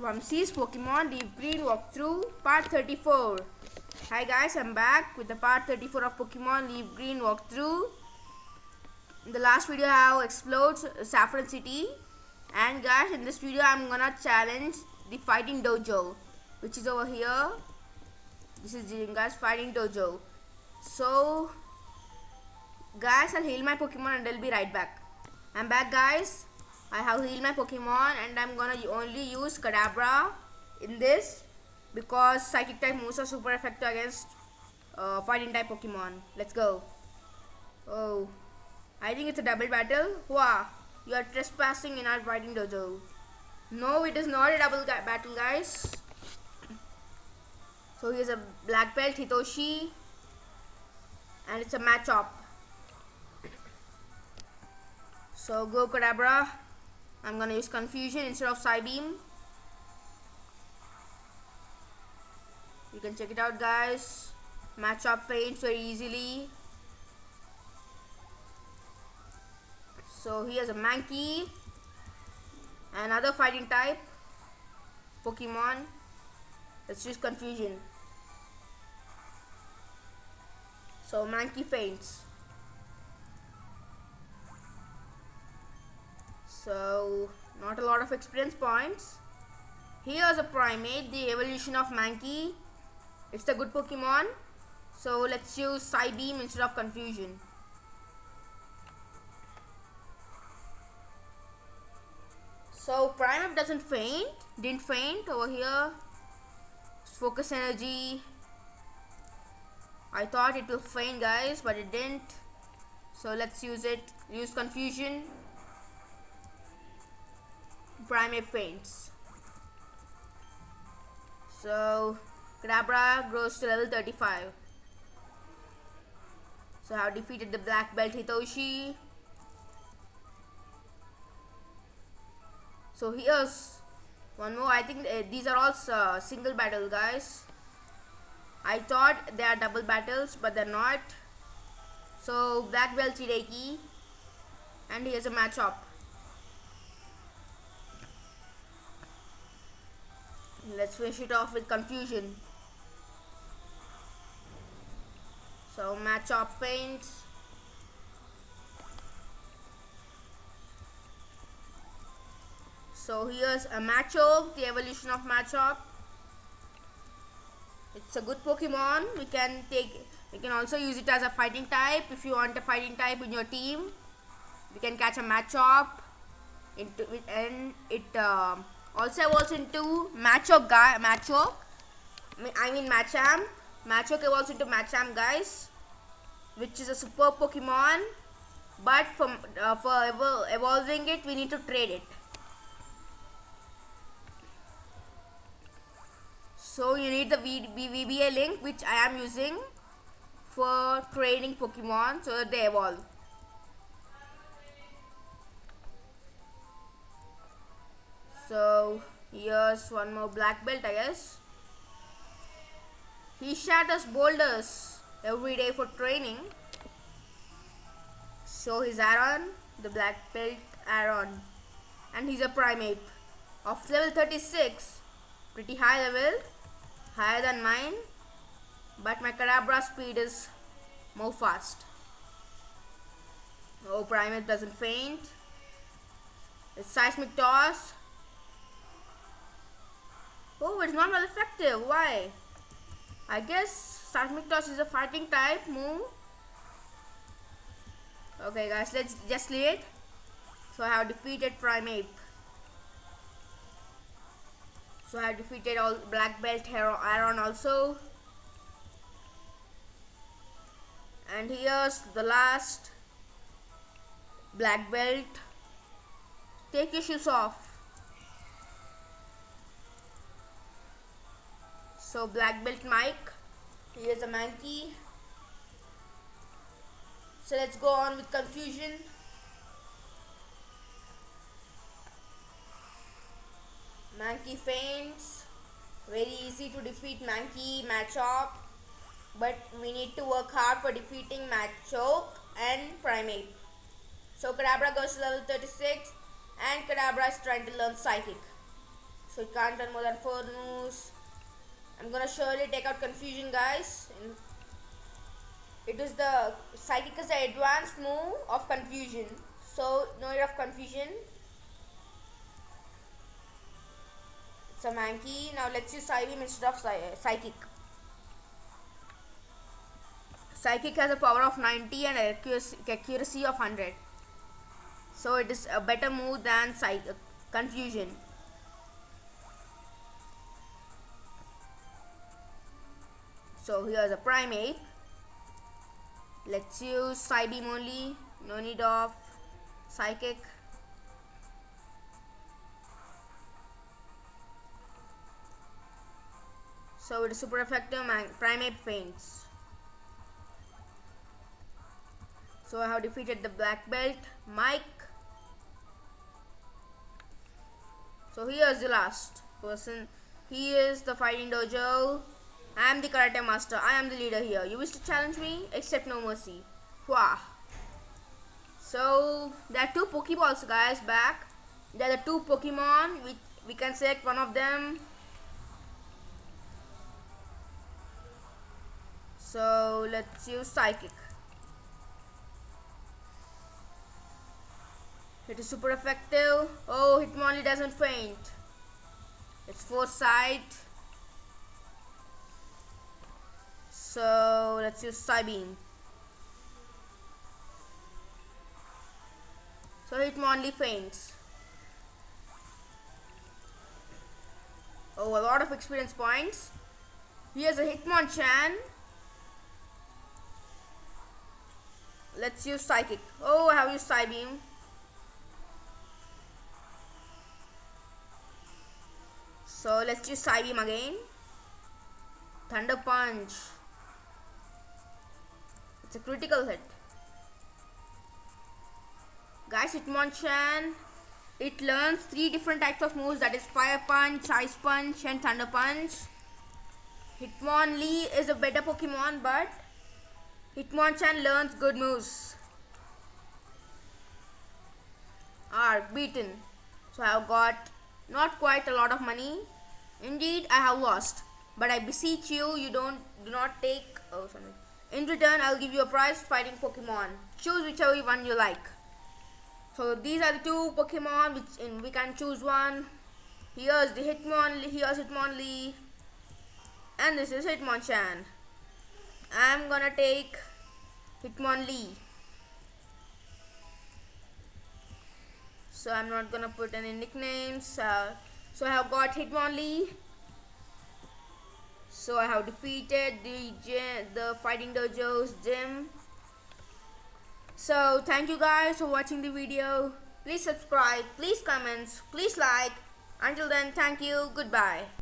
Vamsi's Pokemon Leaf Green Walkthrough Part 34. Hi guys, I'm back with the Part 34 of Pokemon Leaf Green Walkthrough. In the last video I have explored Saffron City, and guys, in this video I'm gonna challenge the Fighting Dojo, which is over here. This is Jinga's Fighting Dojo. So guys, I'll heal my Pokemon and I'll be right back. I'm back guys. I have healed my Pokemon and I'm gonna only use Kadabra in this because Psychic type moves are super effective against Fighting type Pokemon. Let's go. Oh, I think it's a double battle. Wow, you are trespassing in our Fighting Dojo. No, it is not a double battle guys. So here's a black belt Hitoshi and it's a matchup. So go Kadabra. I'm gonna use Confusion instead of Psybeam. You can check it out guys. Match up feints very easily. So here's a Mankey, another fighting type Pokemon. Let's use Confusion. So Mankey feints. So not a lot of experience points. Here's a Primate, the evolution of Mankey. It's the good Pokemon. So let's use Psybeam instead of Confusion. So Primate doesn't faint, didn't faint over here. Focus energy. I thought it will faint guys, but it didn't. So let's use it. Use Confusion. Primate faints. So Kadabra grows to level 35. So I have defeated the black belt Hitoshi. So here's one more. I think these are all single battle guys. I thought they are double battles, but they're not. So black belt Hideki, and here's a matchup. Let's finish it off with Confusion. So matchup feints. So here's a Machoke, the evolution of Machoke. It's a good Pokemon. We can also use it as a fighting type. If you want a fighting type in your team, we can catch a Machop into it, and it also evolves into Machoke I mean Machamp. Machoke evolves into Machamp guys, which is a super Pokemon. But for evolving it, we need to trade it. So you need the VBA link, which I am using for trading Pokemon so that they evolve. So here's one more black belt I guess. He shatters boulders every day for training. So he's Aaron, the black belt Aaron, and he's a Primate of level 36, pretty high level, higher than mine, but my Kadabra speed is more fast. Oh, Primate doesn't faint. It's Seismic Toss. Oh, it's not well effective. Why? I guess Seismic Toss is a fighting type move. Okay guys, let's just leave it. So I have defeated Primate. So I have defeated all black belt Aaron also. And here's the last black belt. Take your shoes off. So black belt Mike. Here's a Mankey. So let's go on with Confusion. Mankey faints. Very easy to defeat Mankey, Machop. But we need to work hard for defeating Machoke and Primate. So Kadabra goes to level 36 and Kadabra is trying to learn Psychic. so it can't run more than 4 moves. I'm gonna surely take out Confusion, guys. It is the Psychic is the advanced move of Confusion, so no need of Confusion. It's a Mankey. Now let's use Psybeam instead of Psychic. Psychic has a power of 90 and accuracy of 100. So it is a better move than Confusion. So here's a Primeape. Let's use Psybeam only. No need of Psychic. So it is super effective and Primeape faints. So I have defeated the black belt, Mike. So here's the last person. He is the fighting dojo. I am the karate master. I am the leader here. You wish to challenge me? Accept no mercy. Wow. So there are 2 Pokeballs, guys, back. There are the 2 Pokemon. We can select one of them. So let's use Psychic. It is super effective. Oh, Hitmonlee doesn't faint. It's Foresight. So let's use Psybeam. So Hitmonlee faints. Oh, a lot of experience points. Here's a Hitmonchan. Let's use Psychic. Oh, I have used Psybeam. So let's use Psybeam again. Thunder Punch. It's a critical hit. Guys, Hitmonchan, it learns 3 different types of moves, that is Fire Punch, Ice Punch and Thunder Punch. Hitmonlee is a better Pokemon, but Hitmonchan learns good moves. Beaten. So I have got not quite a lot of money. Indeed, I have lost. But I beseech you, do not take. In return, I'll give you a prize fighting Pokemon. Choose whichever one you like. So these are the 2 Pokemon we can choose one. Here's the Hitmonlee, and this is Hitmonchan. I'm gonna take Hitmonlee. So I'm not gonna put any nicknames. So I have got Hitmonlee. So I have defeated the Fighting Dojo's gym. So thank you guys for watching the video. Please subscribe, please comment, please like. Until then, thank you, goodbye.